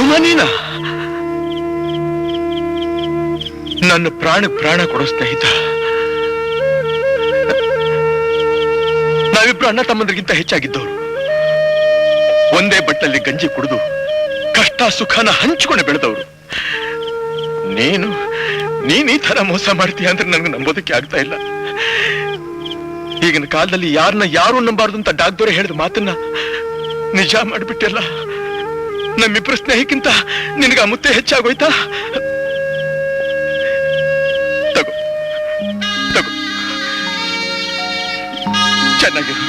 ಮನಿನ ನನ್ನ ಪ್ರಾಣ ಕೊಡೋ ಸ್ನೇಹಿತ. ನಾವಿಬ್ರು ಅಣ್ಣ ತಮ್ಮಂದ್ರಿಗಿಂತ ಹೆಚ್ಚಾಗಿದ್ದವರು. ಒಂದೇ ಬಟ್ಟಲ್ಲಿ ಗಂಜಿ ಕುಡಿದು ಕಷ್ಟ ಸುಖನ ಹಂಚಿಕೊಂಡು ಬೆಳೆದವರು. ನೀನು ಈ ತರ ಮೋಸ ಮಾಡ್ತೀಯ ಅಂದ್ರೆ ನನಗೆ ನಂಬೋದಕ್ಕೆ ಆಗ್ತಾ ಇಲ್ಲ. ಈಗಿನ ಕಾಲದಲ್ಲಿ ಯಾರನ್ನ ಯಾರು ನಂಬಾರ್ದು ಅಂತ ಡಾಕ್ಟರ್ ಹೇಳಿದ ಮಾತನ್ನ ನಿಜ ಮಾಡ್ಬಿಟ್ಟೆಲ್ಲ. ನಮ್ಮಿಬ್ರು ಸ್ನೇಹಕ್ಕಿಂತ ನಿನಗ ಮುತ್ತೆ ಹೆಚ್ಚಾಗೋಯ್ತಾ? ತಗೋ ಚೆನ್ನಾಗಿರು.